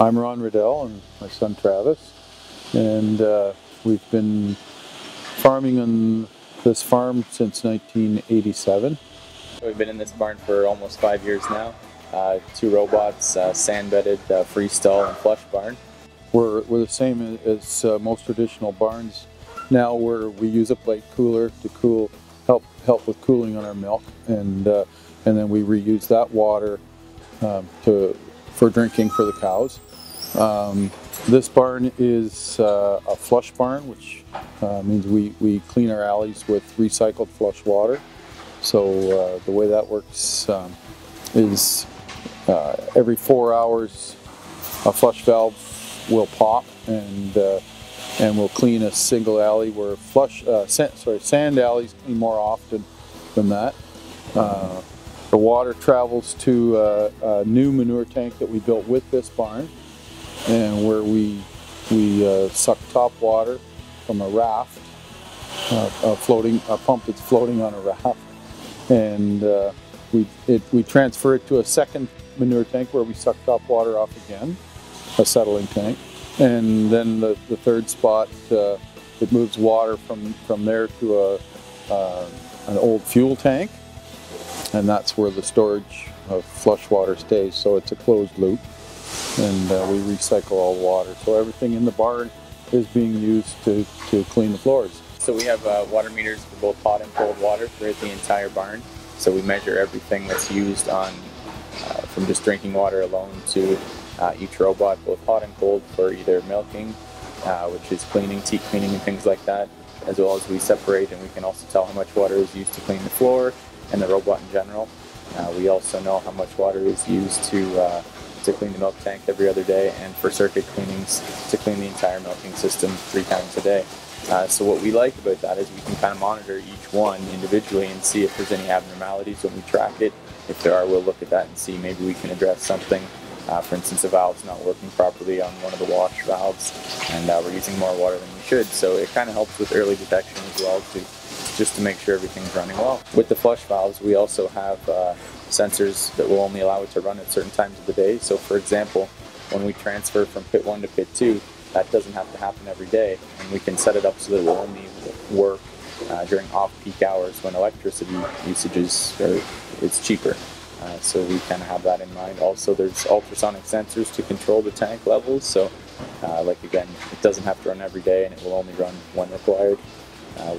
I'm Ron Riddell and my son Travis, and we've been farming on this farm since 1987. We've been in this barn for almost 5 years now. 2 robots, sand-bedded, freestall, and flush barn. We're the same as most traditional barns now, where we use a plate cooler to help with cooling on our milk, and then we reuse that water for drinking for the cows. This barn is a flush barn, which means we clean our alleys with recycled flush water. So the way that works is every 4 hours a flush valve will pop and we'll clean a single alley, where sand alleys clean more often than that. The water travels to a new manure tank that we built with this barn, and where we suck top water from a raft, a pump that's floating on a raft, and we transfer it to a second manure tank where we suck top water off again, a settling tank, and then the third spot it moves water from there to an old fuel tank, and that's where the storage of flush water stays. So it's a closed loop, and we recycle all the water. So everything in the barn is being used to clean the floors. So we have water meters for both hot and cold water throughout the entire barn. So we measure everything that's used on from just drinking water alone to each robot, both hot and cold, for either milking, which is cleaning, teat cleaning and things like that, as well as we separate, and we can also tell how much water is used to clean the floor and the robot in general. We also know how much water is used to clean the milk tank every other day, and for circuit cleanings to clean the entire milking system 3 times a day. So what we like about that is we can kind of monitor each one individually and see if there's any abnormalities when we track it. If there are, we'll look at that and see maybe we can address something. For instance, a valve's not working properly on one of the wash valves, and we're using more water than we should. So it kind of helps with early detection as well, just to make sure everything's running well. With the flush valves, we also have sensors that will only allow it to run at certain times of the day. So for example, when we transfer from pit 1 to pit 2, that doesn't have to happen every day, and we can set it up so that it will only work during off-peak hours when electricity usage is cheaper. So we kind of have that in mind. Also, there's ultrasonic sensors to control the tank levels. So like again, it doesn't have to run every day, and it will only run when required,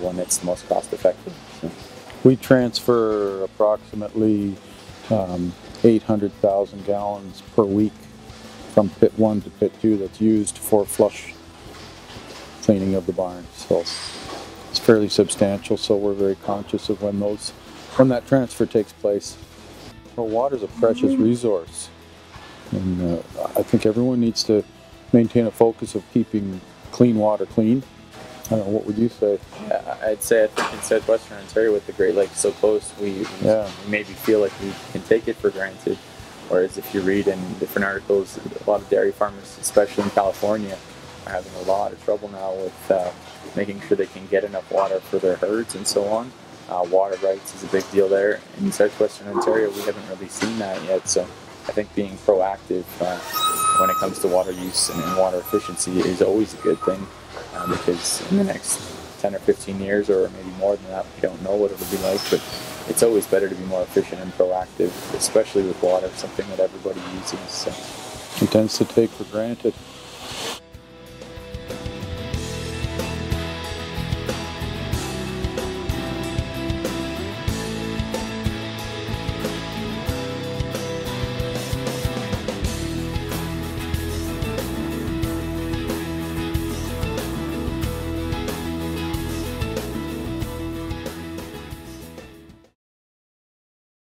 when it's the most cost effective. So we transfer approximately 800,000 gallons per week from pit 1 to pit 2 that's used for flush cleaning of the barn. So it's fairly substantial, so we're very conscious of when that transfer takes place. Well, water is a precious resource, and I think everyone needs to maintain a focus of keeping clean water clean. I don't know, what would you say? Yeah, I'd say I think in southwestern Ontario, with the Great Lakes so close, we maybe feel like we can take it for granted. Whereas if you read in different articles, a lot of dairy farmers, especially in California, are having a lot of trouble now with making sure they can get enough water for their herds and so on. Water rights is a big deal there. In southwestern Ontario, we haven't really seen that yet. So I think being proactive when it comes to water use and water efficiency is always a good thing, because in the next 10 or 15 years, or maybe more than that, we don't know what it'll be like, but it's always better to be more efficient and proactive, especially with water, something that everybody uses. So it tends to take for granted.